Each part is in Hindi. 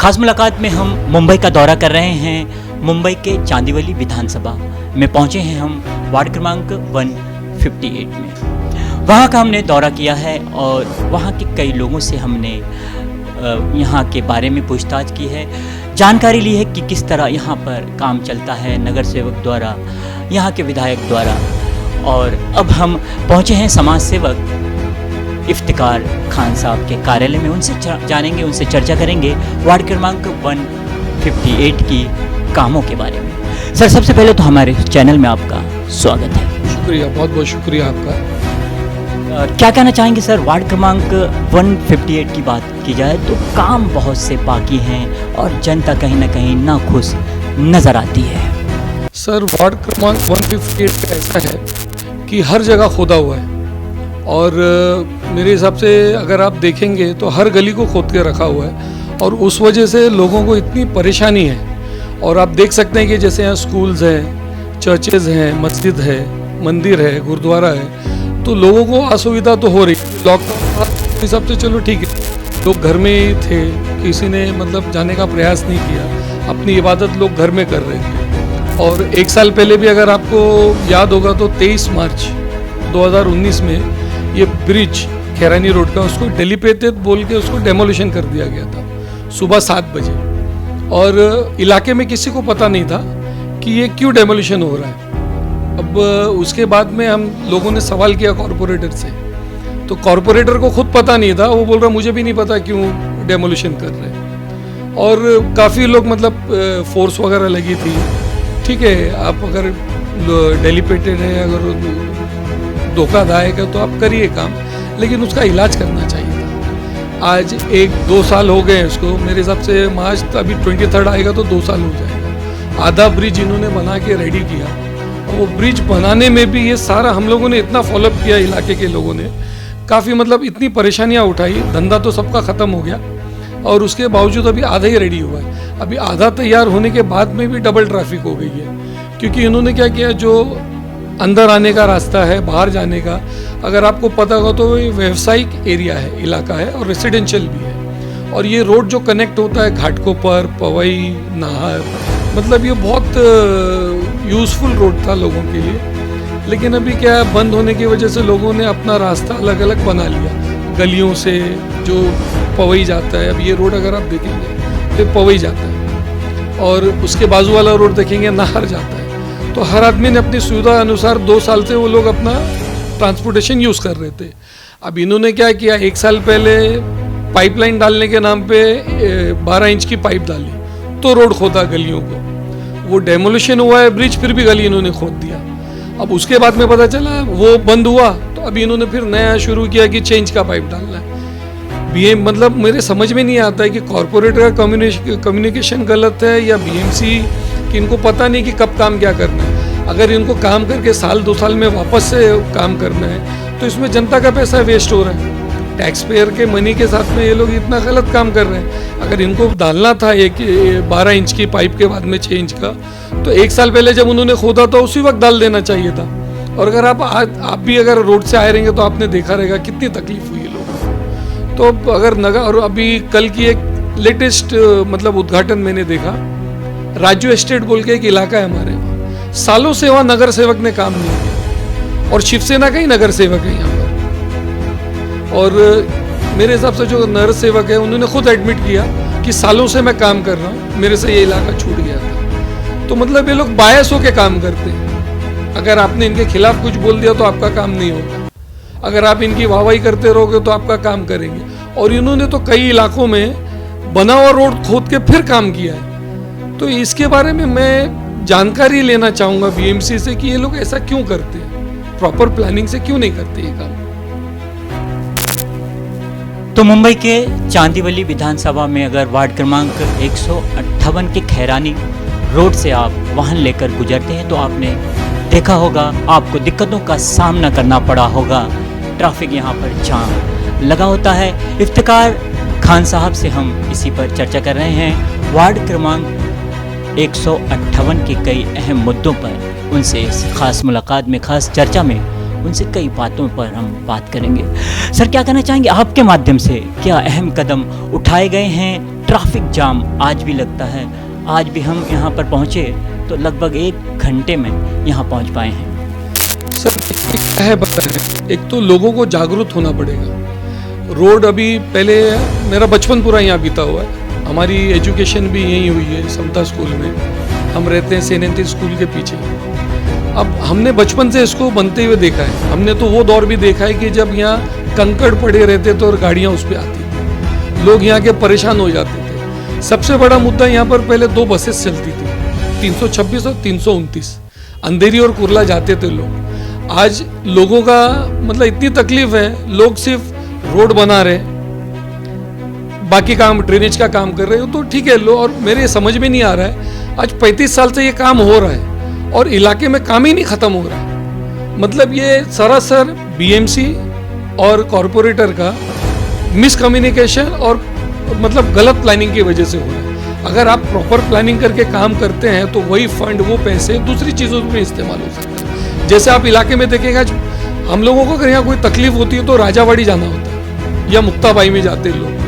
खास मुलाकात में हम मुंबई का दौरा कर रहे हैं। मुंबई के चांदीवली विधानसभा में पहुंचे हैं हम वार्ड क्रमांक 158 में। वहां का हमने दौरा किया है और वहां के कई लोगों से हमने यहां के बारे में पूछताछ की है, जानकारी ली है कि किस तरह यहां पर काम चलता है नगर सेवक द्वारा, यहां के विधायक द्वारा। और अब हम पहुंचे हैं समाज सेवक इफ्तिकार खान साहब के कार्यालय में। उनसे जानेंगे, उनसे चर्चा करेंगे वार्ड क्रमांक 158 की कामों के बारे में। सर, सबसे पहले तो हमारे चैनल में आपका स्वागत है। शुक्रिया, बहुत बहुत शुक्रिया आपका। क्या कहना चाहेंगे सर, वार्ड क्रमांक 158 की बात की जाए तो काम बहुत से बाकी हैं और जनता कहीं ना कहीं नाखुश नज़र आती है। सर, वार्ड क्रमांक 158 का ऐसा है कि हर जगह खोदा हुआ है और मेरे हिसाब से अगर आप देखेंगे तो हर गली को खोद के रखा हुआ है और उस वजह से लोगों को इतनी परेशानी है। और आप देख सकते हैं कि जैसे यहाँ स्कूल्स हैं, चर्चेज़ हैं, मस्जिद है, मंदिर है, गुरुद्वारा है, तो लोगों को असुविधा तो हो रही है। लॉकडाउन के हिसाब से चलो ठीक है, लोग घर में ही थे, किसी ने मतलब जाने का प्रयास नहीं किया, अपनी इबादत लोग घर में कर रहे थे। और एक साल पहले भी अगर आपको याद होगा तो 23 मार्च 2019 में ये ब्रिज खैरानी रोड का उसको डेलीपेटेड बोल के उसको डेमोलिशन कर दिया गया था सुबह 7 बजे। और इलाके में किसी को पता नहीं था कि ये क्यों डेमोलिशन हो रहा है। अब उसके बाद में हम लोगों ने सवाल किया कॉरपोरेटर से, तो कॉरपोरेटर को खुद पता नहीं था, वो बोल रहा मुझे भी नहीं पता क्यों डेमोलिशन कर रहे हैं। और काफ़ी लोग मतलब फोर्स वगैरह लगी थी। ठीक है, आप अगर डेलीपेटेड है, अगर धोखादायक है तो आप करिए काम, लेकिन उसका इलाज करना चाहिए था। आज 1-2 साल हो गए उसको, मेरे हिसाब से मार्च अभी 23 आएगा तो 2 साल हो जाएगा। आधा ब्रिज इन्होंने बना के रेडी किया और वो ब्रिज बनाने में भी ये सारा हम लोगों ने इतना फॉलोअप किया, इलाके के लोगों ने काफ़ी मतलब इतनी परेशानियाँ उठाई। धंधा तो सबका ख़त्म हो गया और उसके बावजूद अभी आधा ही रेडी हुआ है। अभी आधा तैयार होने के बाद में भी डबल ट्रैफिक हो गई है, क्योंकि इन्होंने क्या किया, जो अंदर आने का रास्ता है, बाहर जाने का, अगर आपको पता हो तो ये व्यावसायिक एरिया है, इलाका है और रेसिडेंशियल भी है। और ये रोड जो कनेक्ट होता है घाटकोपर, पवई, नाहर, मतलब ये बहुत यूज़फुल रोड था लोगों के लिए। लेकिन अभी क्या है, बंद होने की वजह से लोगों ने अपना रास्ता अलग अलग बना लिया। गलियों से जो पवई जाता है, अब ये रोड अगर आप देखेंगे तो पवई जाता है और उसके बाजू वाला रोड देखेंगे नाहर जाता है। तो हर आदमी ने अपनी सुविधा अनुसार 2 साल से वो लोग अपना ट्रांसपोर्टेशन यूज़ कर रहे थे। अब इन्होंने क्या किया, 1 साल पहले पाइपलाइन डालने के नाम पे 12 इंच की पाइप डाली तो रोड खोदा गलियों को। वो डेमोलिशन हुआ है ब्रिज, फिर भी गली इन्होंने खोद दिया। अब उसके बाद में पता चला वो बंद हुआ तो अभी इन्होंने फिर नया शुरू किया कि चेंज का पाइप डालना है। मतलब मेरे समझ में नहीं आता है कि कॉरपोरेटर का कम्युनिकेशन गलत है या बीएमसी कि इनको पता नहीं कि कब काम क्या करना है। अगर इनको काम करके 1-2 साल में वापस से काम करना है तो इसमें जनता का पैसा वेस्ट हो रहा है। टैक्स पेयर के मनी के साथ में ये लोग इतना गलत काम कर रहे हैं। अगर इनको डालना था 12 इंच की पाइप के बाद में चेंज का, तो 1 साल पहले जब उन्होंने खोदा तो उसी वक्त डाल देना चाहिए था। और अगर आप भी अगर रोड से आए रहेंगे तो आपने देखा रहेगा कितनी तकलीफ हुई है लोगों को। तो अगर नगर, और अभी कल की एक लेटेस्ट मतलब उद्घाटन मैंने देखा, राजू एस्टेट बोल के एक इलाका है हमारे वहाँ, सालों से वहाँ नगर सेवक ने काम नहीं किया और शिवसेना का ही नगर सेवक है यहाँ पर। और मेरे हिसाब से जो नगर सेवक है उन्होंने खुद एडमिट किया कि सालों से मैं काम कर रहा हूँ, मेरे से ये इलाका छूट गया था। तो मतलब ये लोग बायस होकर काम करते हैं। अगर आपने इनके खिलाफ कुछ बोल दिया तो आपका काम नहीं होगा, अगर आप इनकी वाहवाही करते रहोगे तो आपका काम करेंगे। और इन्होंने तो कई इलाकों में बना हुआ रोड खोद के फिर काम किया है। तो इसके बारे में मैं जानकारी लेना चाहूँगा बीएमसी से कि ये लोग ऐसा क्यों करते हैं, प्रॉपर प्लानिंग से क्यों नहीं करते ये काम। तो मुंबई के चांदीवली विधानसभा में अगर वार्ड क्रमांक 158 के खैरानी रोड से आप वाहन लेकर गुजरते हैं तो आपने देखा होगा, आपको दिक्कतों का सामना करना पड़ा होगा। ट्रैफिक यहाँ पर जाम लगा होता है। इफ्तिकार खान साहब से हम इसी पर चर्चा कर रहे हैं। वार्ड क्रमांक 158 के कई अहम मुद्दों पर उनसे इस खास मुलाकात में, खास चर्चा में उनसे कई बातों पर हम बात करेंगे। सर, क्या कहना चाहेंगे आपके माध्यम से, क्या अहम कदम उठाए गए हैं? ट्रैफिक जाम आज भी लगता है, आज भी हम यहाँ पर पहुँचे तो लगभग 1 घंटे में यहाँ पहुँच पाए हैं। सर, क्या है पता है, एक तो लोगों को जागरूक होना पड़ेगा। रोड अभी पहले मेरा बचपन पूरा यहाँ बीता हुआ है, हमारी एजुकेशन भी यहीं हुई है समता स्कूल में, हम रहते हैं सेनेंती स्कूल के पीछे। अब हमने बचपन से इसको बनते हुए देखा है। हमने तो वो दौर भी देखा है कि जब यहाँ कंकड़ पड़े रहते थे और गाड़ियाँ उस पर आती थी, लोग यहाँ के परेशान हो जाते थे। सबसे बड़ा मुद्दा यहाँ पर पहले 2 बसेस चलती थी, 326 और 329, अंधेरी और कुर्ला जाते थे लोग। आज लोगों का मतलब इतनी तकलीफ है, लोग सिर्फ रोड बना रहे, बाकी काम ड्रेनेज का काम कर रहे हो तो ठीक है लो। और मेरे समझ में नहीं आ रहा है, आज 35 साल से ये काम हो रहा है और इलाके में काम ही नहीं खत्म हो रहा है। मतलब ये सरासर बीएमसी और कॉरपोरेटर का मिसकम्युनिकेशन और मतलब गलत प्लानिंग की वजह से हो रहा है। अगर आप प्रॉपर प्लानिंग करके काम करते हैं तो वही फंड, वो पैसे दूसरी चीज़ों में इस्तेमाल हो सकता है। जैसे आप इलाके में देखेंगे, हम लोगों को अगर यहाँ कोई तकलीफ होती है तो राजावाड़ी जाना होता है या मुक्ताबाई में जाते लोग।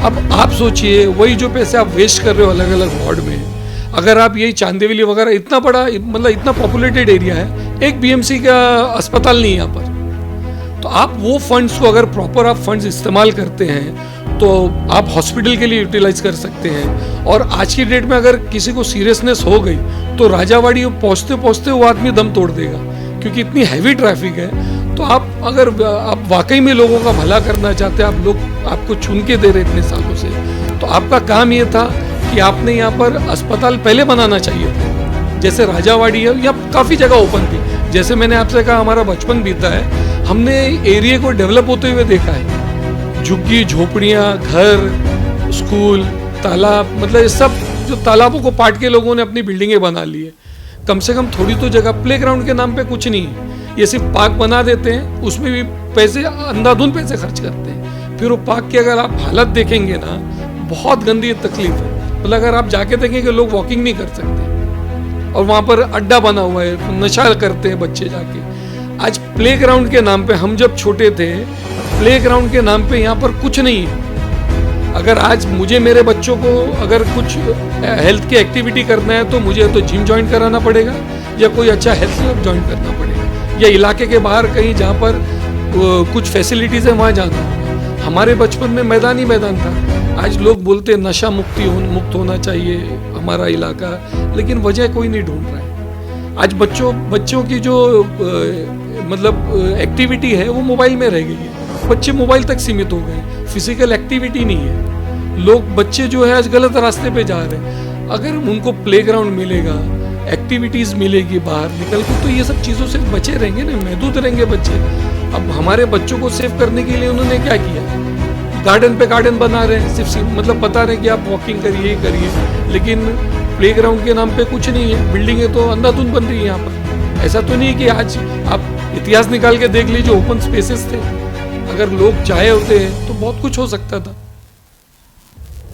अब आप सोचिए, वही जो पैसे आप वेस्ट कर रहे हो अलग अलग वार्ड में, अगर आप यही चांदीवली वगैरह, इतना बड़ा मतलब इतना पॉपुलेटेड एरिया है, एक बीएमसी का अस्पताल नहीं है यहाँ पर, तो आप वो फंड्स को अगर प्रॉपर आप फंड्स इस्तेमाल करते हैं तो आप हॉस्पिटल के लिए यूटिलाइज कर सकते हैं। और आज की डेट में अगर किसी को सीरियसनेस हो गई तो राजावाड़ी पहुँचते पहुँचते वो आदमी दम तोड़ देगा, क्योंकि इतनी हैवी ट्रैफिक है। तो आप अगर आप वाकई में लोगों का भला करना चाहते हैं, आप लोग आपको चुन के दे रहे इतने सालों से, तो आपका काम ये था कि आपने यहाँ पर अस्पताल पहले बनाना चाहिए था। जैसे राजावाड़ी है, यहाँ काफ़ी जगह ओपन थी। जैसे मैंने आपसे कहा, हमारा बचपन बीता है, हमने एरिया को डेवलप होते हुए देखा है। झुग्गी झोपड़ियाँ, घर, स्कूल, तालाब, मतलब ये सब जो तालाबों को पाट के लोगों ने अपनी बिल्डिंगें बना ली है। कम से कम थोड़ी तो जगह, प्लेग्राउंड के नाम पे कुछ नहीं है, ये सिर्फ पार्क बना देते हैं, उसमें भी पैसे अंधाधुंध पैसे खर्च करते हैं। फिर वो पार्क की अगर आप हालत देखेंगे ना, बहुत गंदी तकलीफ है। मतलब अगर आप जाके देखेंगे, लोग वॉकिंग नहीं कर सकते और वहाँ पर अड्डा बना हुआ है, नशा करते हैं बच्चे जाके। आज प्लेग्राउंड के नाम पे, हम जब छोटे थे, प्लेग्राउंड के नाम पे यहाँ पर कुछ नहीं है। अगर आज मुझे मेरे बच्चों को अगर कुछ हेल्थ की एक्टिविटी करना है तो मुझे तो जिम ज्वाइन कराना पड़ेगा या कोई अच्छा हेल्थ क्लब ज्वाइन करना पड़ेगा, या इलाके के बाहर कहीं जहाँ पर कुछ फैसिलिटीज़ है वहाँ जाना होगा। हमारे बचपन में मैदान ही मैदान था। आज लोग बोलते हैं नशा मुक्त होना चाहिए हमारा इलाका, लेकिन वजह कोई नहीं ढूंढ रहा है। आज बच्चों की जो मतलब एक्टिविटी है वो मोबाइल में रह गई है। बच्चे मोबाइल तक सीमित हो गए, फिजिकल एक्टिविटी नहीं है। लोग बच्चे जो है आज गलत रास्ते पे जा रहे हैं। अगर उनको प्लेग्राउंड मिलेगा, एक्टिविटीज़ मिलेगी बाहर निकल के, तो ये सब चीज़ों से बचे रहेंगे ना, महदूद रहेंगे बच्चे। अब हमारे बच्चों को सेव करने के लिए उन्होंने क्या किया, गार्डन पे गार्डन बना रहे हैं, सिर्फ मतलब बता रहे हैं कि आप वॉकिंग करिए करिए, लेकिन प्लेग्राउंड के नाम पे कुछ नहीं है। बिल्डिंगें तो अंधाधुंध बन रही है यहाँ पर। ऐसा तो नहीं कि आज आप इतिहास निकाल के देख लीजिए, ओपन स्पेसेस थे, अगर लोग चाहे होते हैं तो बहुत कुछ हो सकता था।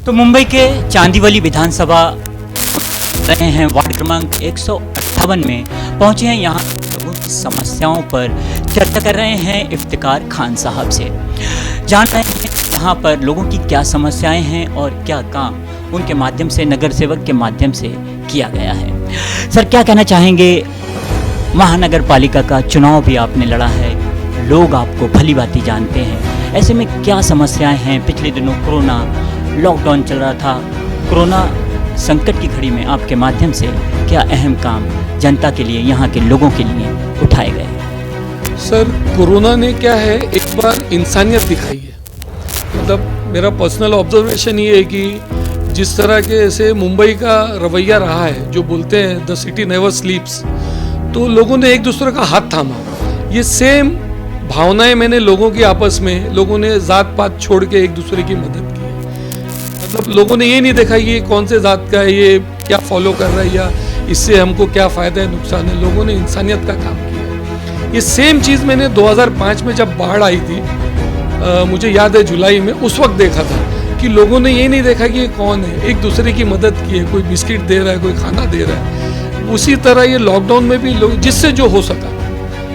तो मुंबई के चांदीवली विधानसभा रहे हैं, वार्ड क्रमांक 158 में पहुंचे हैं। यहाँ लोगों की समस्याओं पर चर्चा कर रहे हैं इफ्तिकार खान साहब से। जान रहे हैं यहाँ पर लोगों की क्या समस्याएं हैं और क्या काम उनके माध्यम से, नगर सेवक के माध्यम से किया गया है। सर, क्या कहना चाहेंगे? महानगर पालिका का चुनाव भी आपने लड़ा है, लोग आपको भली भांति जानते हैं, ऐसे में क्या समस्याएं हैं? पिछले दिनों कोरोना लॉकडाउन चल रहा था, कोरोना संकट की घड़ी में आपके माध्यम से क्या अहम काम जनता के लिए, यहाँ के लोगों के लिए उठाए गए? सर, कोरोना ने क्या है, एक बार इंसानियत दिखाई है। मतलब मेरा पर्सनल ऑब्जर्वेशन ये है कि जिस तरह के ऐसे मुंबई का रवैया रहा है, जो बोलते हैं द सिटी नेवर स्लीप्स, तो लोगों ने एक दूसरे का हाथ थामा। ये सेम भावनाएं मैंने लोगों की आपस में, लोगों ने जात पात छोड़ के एक दूसरे की मदद की है। मतलब लोगों ने ये नहीं देखा ये कौन से जात का है, ये क्या फॉलो कर रहा है या इससे हमको क्या फ़ायदा है, नुकसान है। लोगों ने इंसानियत का काम किया। ये सेम चीज़ मैंने 2005 में जब बाढ़ आई थी, मुझे याद है जुलाई में, उस वक्त देखा था कि लोगों ने ये नहीं देखा कि ये कौन है, एक दूसरे की मदद की है, कोई बिस्किट दे रहा है, कोई खाना दे रहा है। उसी तरह ये लॉकडाउन में भी लोग जिससे जो हो सका,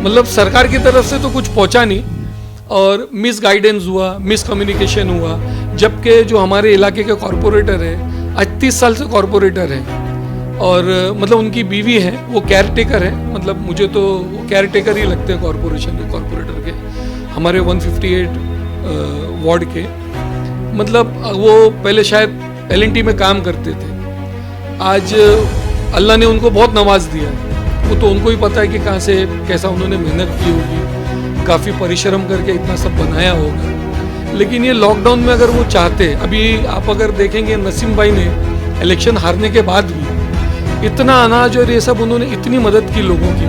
मतलब सरकार की तरफ से तो कुछ पहुंचा नहीं, और मिस गाइडेंस हुआ, मिस कम्युनिकेशन हुआ। जबकि जो हमारे इलाके के कॉरपोरेटर है, आज 30 साल से कॉरपोरेटर है, और मतलब उनकी बीवी है, वो केयर टेकर है, मतलब मुझे तो केयर टेकर ही लगते हैं कॉरपोरेशन के, कॉरपोरेटर के, हमारे 158 वार्ड के। मतलब वो पहले शायद LNT में काम करते थे, आज अल्लाह ने उनको बहुत नवाज दिया है। वो तो उनको ही पता है कि कहाँ से कैसा उन्होंने मेहनत की होगी, काफ़ी परिश्रम करके इतना सब बनाया होगा। लेकिन ये लॉकडाउन में अगर वो चाहते, अभी आप अगर देखेंगे नसीम भाई ने इलेक्शन हारने के बाद भी इतना अनाज और ये सब उन्होंने इतनी मदद की लोगों की,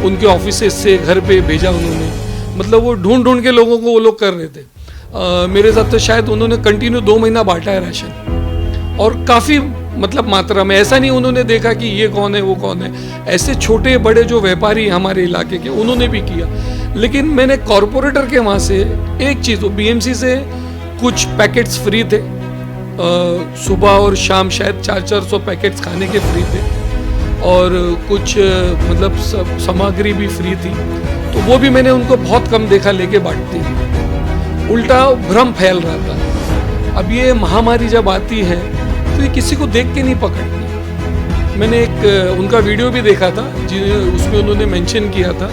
उनके ऑफिस से घर पे भेजा उन्होंने, मतलब वो ढूंढ ढूंढ के लोगों को वो लोग कर रहे थे। मेरे साथ तो शायद उन्होंने कंटिन्यू 2 महीना बांटा है राशन, और काफ़ी मतलब मात्रा में। ऐसा नहीं उन्होंने देखा कि ये कौन है वो कौन है, ऐसे छोटे बड़े जो व्यापारी हमारे इलाके के उन्होंने भी किया। लेकिन मैंने कॉरपोरेटर के वहाँ से एक चीज़, वो BMC से कुछ पैकेट्स फ्री थे, सुबह और शाम शायद 400-400 पैकेट्स खाने के फ्री थे, और कुछ मतलब सामग्री भी फ्री थी, तो वो भी मैंने उनको बहुत कम देखा लेके बांटते हुए। उल्टा भ्रम फैल रहा था। अब ये महामारी जब आती है तो ये किसी को देख के नहीं पकड़ती। मैंने एक उनका वीडियो भी देखा था, उसमें उन्होंने मेंशन किया था,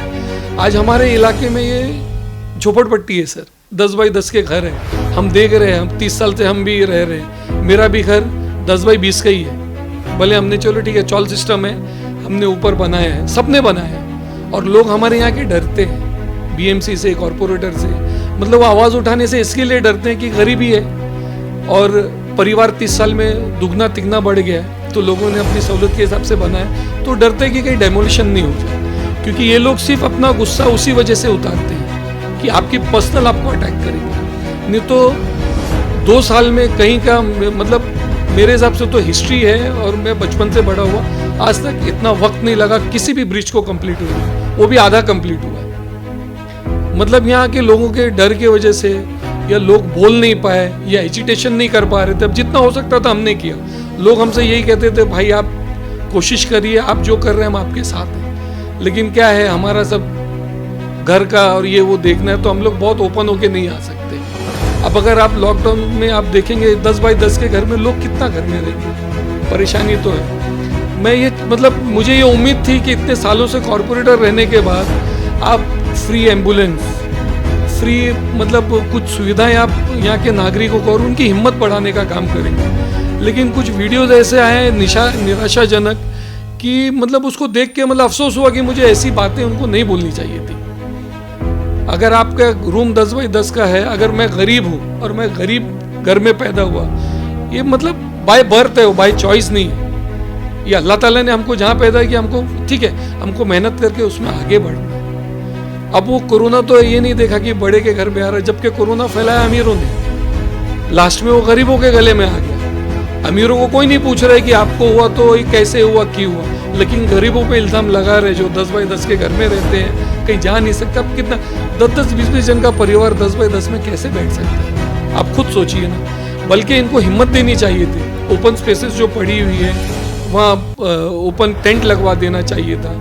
आज हमारे इलाके में ये झोपड़पट्टी है सर, 10 बाई 10 के घर हैं, हम देख रहे हैं, हम 30 साल से हम भी रह रहे हैं। मेरा भी घर 10 बाई 20 का ही है, भले हमने चलो ठीक है चॉल सिस्टम है, हमने ऊपर बनाया है, सबने बनाया है, और लोग हमारे यहाँ के डरते हैं BMC से, कॉरपोरेटर से, मतलब वो आवाज़ उठाने से इसके लिए डरते हैं कि गरीबी है, और परिवार 30 साल में दुगना तिगना बढ़ गया है, तो लोगों ने अपनी सहूलत के हिसाब से बनाया, तो डरते हैं कि कहीं डेमोलिशन नहीं हो जाए, क्योंकि ये लोग सिर्फ अपना गुस्सा उसी वजह से उतारते हैं कि आपकी पर्सनल आपको अटैक करेंगे। नहीं तो 2 साल में कहीं का, मतलब मेरे हिसाब से तो हिस्ट्री है, और मैं बचपन से बड़ा हुआ, आज तक इतना वक्त नहीं लगा किसी भी ब्रिज को कंप्लीट हुआ, वो भी आधा कंप्लीट हुआ है। मतलब यहाँ के लोगों के डर की वजह से, या लोग बोल नहीं पाए, या एजिटेशन नहीं कर पा रहे थे, अब जितना हो सकता था हमने किया। लोग हमसे यही कहते थे, भाई आप कोशिश करिए, आप जो कर रहे हैं हम आपके साथ हैं। लेकिन क्या है, हमारा सब घर का और ये वो देखना है, तो हम लोग बहुत ओपन होके नहीं आ सकते। अब अगर आप लॉकडाउन में आप देखेंगे 10 बाई 10 के घर में लोग कितना घर में रहेंगे, परेशानी तो है। मैं ये मतलब मुझे ये उम्मीद थी कि इतने सालों से कॉरपोरेटर रहने के बाद आप फ्री एम्बुलेंस, फ्री मतलब कुछ सुविधाएं आप यहाँ के नागरिकों को और उनकी हिम्मत बढ़ाने का काम करेंगे। लेकिन कुछ वीडियोज ऐसे आए हैं निराशाजनक कि मतलब उसको देख के मतलब अफसोस हुआ कि मुझे ऐसी बातें उनको नहीं बोलनी चाहिए थी। अगर आपका रूम 10 बाई 10 का है, अगर मैं गरीब हूँ और मैं गरीब घर में पैदा हुआ, ये मतलब बाय बर्थ है, बाय चॉइस नहीं है। ये अल्लाह ताला ने हमको जहाँ पैदा किया, हमको ठीक है, हमको मेहनत करके उसमें आगे बढ़ना है। अब वो कोरोना तो ये नहीं देखा कि बड़े के घर में आ रहा है, जबकि कोरोना फैलाया अमीरों ने, लास्ट में वो गरीबों के गले में आ गया। अमीरों को कोई नहीं पूछ रहा है कि आपको हुआ तो ये कैसे हुआ, क्यों हुआ, लेकिन गरीबों पे इल्ज़ाम लगा रहे जो 10 बाई 10 के घर में रहते हैं, कहीं जा नहीं सकते। अब कितना 10-10, 20-20 जन का परिवार 10 बाई 10 में कैसे बैठ सकता है, आप खुद सोचिए ना। बल्कि इनको हिम्मत देनी चाहिए थी, ओपन स्पेसेस जो पड़ी हुई है वहाँ ओपन टेंट लगवा देना चाहिए था।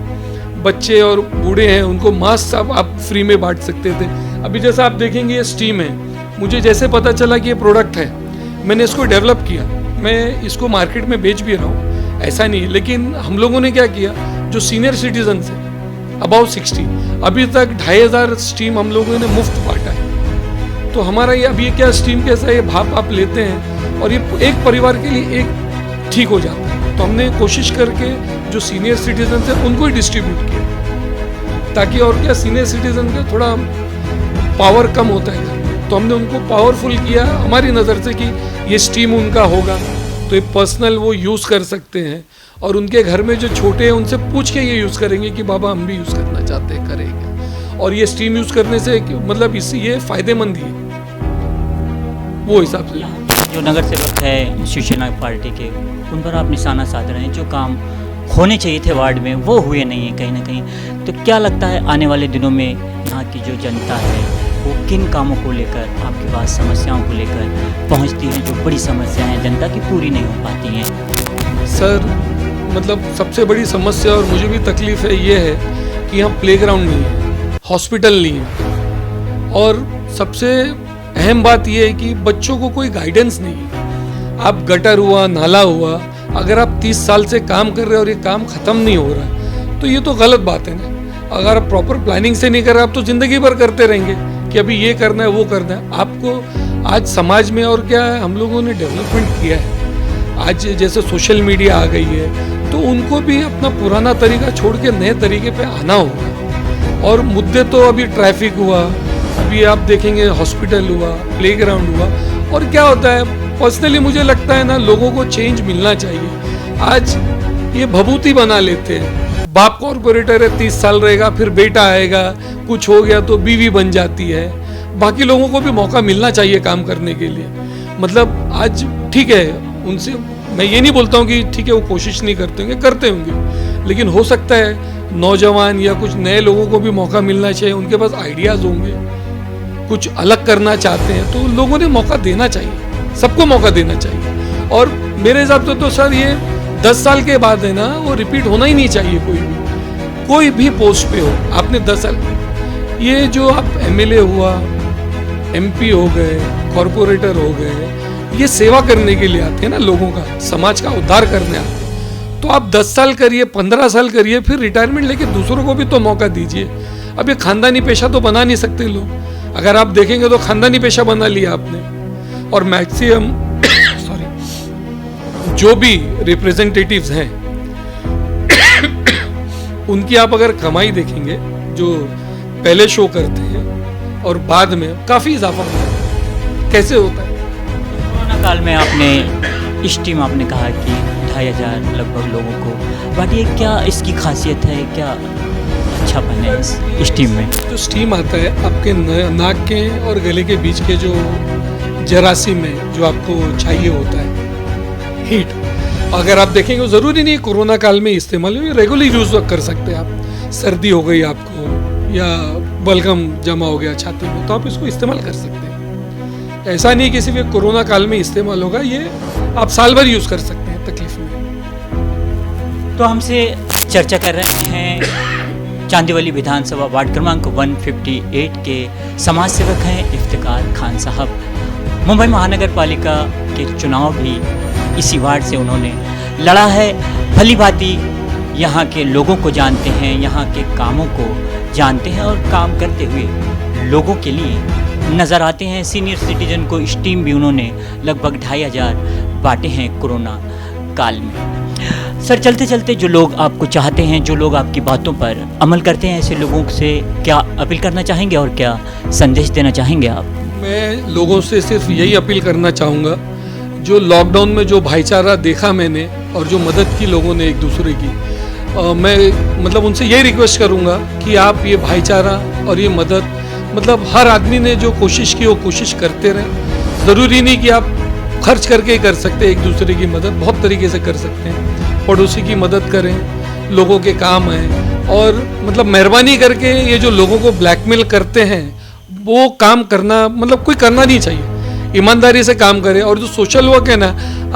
बच्चे और बूढ़े हैं उनको मास्क आप फ्री में बांट सकते थे। अभी जैसा आप देखेंगे ये स्टीम है, मुझे जैसे पता चला कि ये प्रोडक्ट है, मैंने इसको डेवलप किया, मैं इसको मार्केट में बेच भी रहा हूँ, ऐसा नहीं। लेकिन हम लोगों ने क्या किया, जो सीनियर सिटीजन है अबाउट 60, अभी तक 2500 स्टीम हम लोगों ने मुफ्त बांटा है। तो हमारा ये अभी क्या स्टीम कैसा, ये भाप आप लेते हैं और ये एक परिवार के लिए एक ठीक हो जाता है। तो हमने कोशिश करके जो सीनियर सिटीजन है उनको ही डिस्ट्रीब्यूट किया, ताकि और क्या सीनियर सिटीजन का थोड़ा पावर कम होता है, तो हमने उनको पावरफुल किया हमारी नज़र से कि ये स्टीम उनका होगा तो ये पर्सनल वो यूज़ कर सकते हैं, और उनके घर में जो छोटे हैं उनसे पूछ के ये यूज़ करेंगे कि बाबा हम भी यूज़ करना चाहते हैं, करेंगे। और ये स्टीम यूज़ करने से मतलब इससे ये फ़ायदेमंद ही है वो हिसाब से। जो नगर सेवक है शिवसेना पार्टी के, उन पर आप निशाना साध रहे हैं, जो काम होने चाहिए थे वार्ड में वो हुए नहीं है कहीं ना कहीं। तो क्या लगता है आने वाले दिनों में यहाँ की जो जनता है वो किन कामों को लेकर आपके पास, समस्याओं को लेकर पहुँचती है, जो बड़ी समस्याएं हैं जनता की पूरी नहीं हो पाती हैं? सर मतलब सबसे बड़ी समस्या और मुझे भी तकलीफ है ये है कि यहाँ प्लेग्राउंड नहीं है। हॉस्पिटल नहीं है, और सबसे अहम बात यह है कि बच्चों को कोई गाइडेंस नहीं है। आप गटर हुआ, नाला हुआ, अगर आप 30 साल से काम कर रहे हो और ये काम खत्म नहीं हो रहा तो ये तो गलत बात है ना। अगर आप प्रॉपर प्लानिंग से नहीं कर रहे, आप तो जिंदगी भर करते रहेंगे कि अभी ये करना है, वो करना है। आपको आज समाज में और क्या है, हम लोगों ने डेवलपमेंट किया है। आज जैसे सोशल मीडिया आ गई है, तो उनको भी अपना पुराना तरीका छोड़ के नए तरीके पे आना होगा। और मुद्दे तो अभी ट्रैफिक हुआ, अभी आप देखेंगे हॉस्पिटल हुआ, प्लेग्राउंड हुआ, और क्या होता है, पर्सनली मुझे लगता है ना, लोगों को चेंज मिलना चाहिए। आज ये भभूति बना लेते हैं, बाप कॉर्पोरेटर है, 30 साल रहेगा, फिर बेटा आएगा, कुछ हो गया तो बीवी बन जाती है। बाकी लोगों को भी मौका मिलना चाहिए काम करने के लिए। मतलब आज ठीक है, उनसे मैं ये नहीं बोलता हूँ कि ठीक है वो कोशिश नहीं करते होंगे, लेकिन हो सकता है नौजवान या कुछ नए लोगों को भी मौका मिलना चाहिए। उनके पास आइडियाज होंगे, कुछ अलग करना चाहते हैं, तो लोगों ने मौका देना चाहिए, सबको मौका देना चाहिए। और मेरे हिसाब से तो सर ये 10 साल के बाद है ना, वो रिपीट होना ही नहीं चाहिए। कोई भी पोस्ट पे हो, आपने 10 साल, ये जो आप एमएलए हुआ, एमपी हो गए, कॉर्पोरेटर हो गए, ये सेवा करने के लिए आते हैं ना, लोगों का, समाज का उद्धार करने आते हैं। तो आप 10 साल करिए, 15 साल करिए, फिर रिटायरमेंट लेके दूसरों को भी तो मौका दीजिए। अब ये खानदानी पेशा तो बना नहीं सकते लोग। अगर आप देखेंगे तो खानदानी पेशा बना लिया आपने। और मैक्सिमम जो भी रिप्रेजेंटेटिव्स हैं उनकी आप अगर कमाई देखेंगे, जो पहले शो करते हैं और बाद में काफी इजाफा होता है। कैसे होता है? कोरोना काल में आपने स्टीम, आपने कहा कि 2500 लगभग लोगों को बांटिए, क्या इसकी खासियत है, क्या अच्छापन है इस स्टीम में? जो स्टीम आता है आपके नाक के और गले के बीच के जो जरासीम में जो आपको चाहिए होता है हीट, अगर आप देखेंगे ज़रूरी नहीं कोरोना काल में इस्तेमाल, रेगुलर यूज कर सकते हैं आप। सर्दी हो गई आपको या बलगम जमा हो गया छाती में, तो आप इसको इस्तेमाल कर सकते हैं। ऐसा नहीं कि सिर्फ कोरोना काल में इस्तेमाल होगा, ये आप साल भर यूज कर सकते हैं तकलीफ में। तो हमसे चर्चा कर रहे हैं चांदीवली विधानसभा वार्ड क्रमांक 158 के समाज सेवक हैं इफ्तिकार खान साहब। मुंबई महानगर पालिका के चुनाव भी इसी वार्ड से उन्होंने लड़ा है। भली भांति यहाँ के लोगों को जानते हैं, यहाँ के कामों को जानते हैं और काम करते हुए लोगों के लिए नज़र आते हैं। सीनियर सिटीजन को स्टीम भी उन्होंने लगभग 2500 बांटे हैं कोरोना काल में। सर, चलते चलते जो लोग आपको चाहते हैं, जो लोग आपकी बातों पर अमल करते हैं, ऐसे लोगों से क्या अपील करना चाहेंगे और क्या संदेश देना चाहेंगे आप? मैं लोगों से सिर्फ यही अपील करना चाहूँगा, जो लॉकडाउन में जो भाईचारा देखा मैंने और जो मदद की लोगों ने एक दूसरे की, मैं मतलब उनसे यही रिक्वेस्ट करूँगा कि आप ये भाईचारा और ये मदद, मतलब हर आदमी ने जो कोशिश की वो कोशिश करते रहें। ज़रूरी नहीं कि आप खर्च करके ही कर सकते, एक दूसरे की मदद बहुत तरीके से कर सकते हैं। पड़ोसी की मदद करें, लोगों के काम हैं, और मतलब मेहरबानी करके ये जो लोगों को ब्लैकमेल करते हैं वो काम करना, मतलब कोई करना नहीं चाहिए। ईमानदारी से काम करें। और जो सोशल वर्क है ना,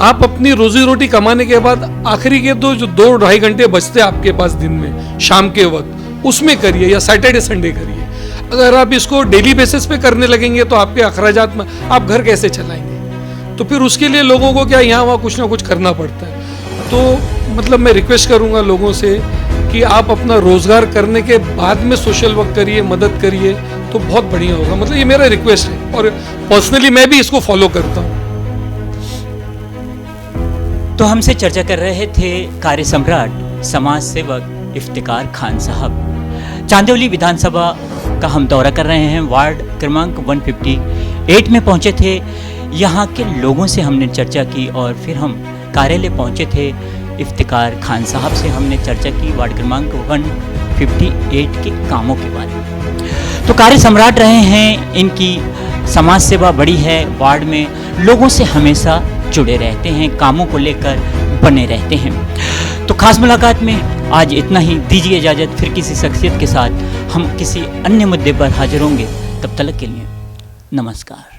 आप अपनी रोजी रोटी कमाने के बाद आखिरी के जो 2-2.5 घंटे बचते हैं आपके पास दिन में, शाम के वक्त, उसमें करिए या सैटरडे संडे करिए। अगर आप इसको डेली बेसिस पे करने लगेंगे तो आपके अखराजात में आप घर कैसे चलाएंगे? तो फिर उसके लिए लोगों को क्या यहाँ वहाँ कुछ ना कुछ करना पड़ता है। तो मतलब मैं रिक्वेस्ट करूँगा लोगों से कि आप अपना रोजगार करने के बाद में सोशल वर्क करिए, मदद करिए, तो बहुत बढ़िया होगा। मतलब ये मेरा रिक्वेस्ट है और पर्सनली मैं भी इसको फॉलो करता हूँ। तो हमसे चर्चा कर रहे थे कार्य सम्राट समाज सेवक इफ्तिकार खान साहब। चांदीवली विधानसभा का हम दौरा कर रहे हैं। वार्ड क्रमांक 158 में पहुंचे थे। यहाँ के लोगों से हमने चर्चा की और फिर हम कार्यालय पहुंचे थे। इफ्तिकार खान साहब से हमने चर्चा की वार्ड क्रमांक 158 के कामों के बारे में। तो कार्य सम्राट रहे हैं, इनकी समाज सेवा बड़ी है। वार्ड में लोगों से हमेशा जुड़े रहते हैं, कामों को लेकर बने रहते हैं। तो खास मुलाकात में आज इतना ही। दीजिए इजाज़त, फिर किसी शख्सियत के साथ हम किसी अन्य मुद्दे पर हाजिर होंगे। तब तक के लिए नमस्कार।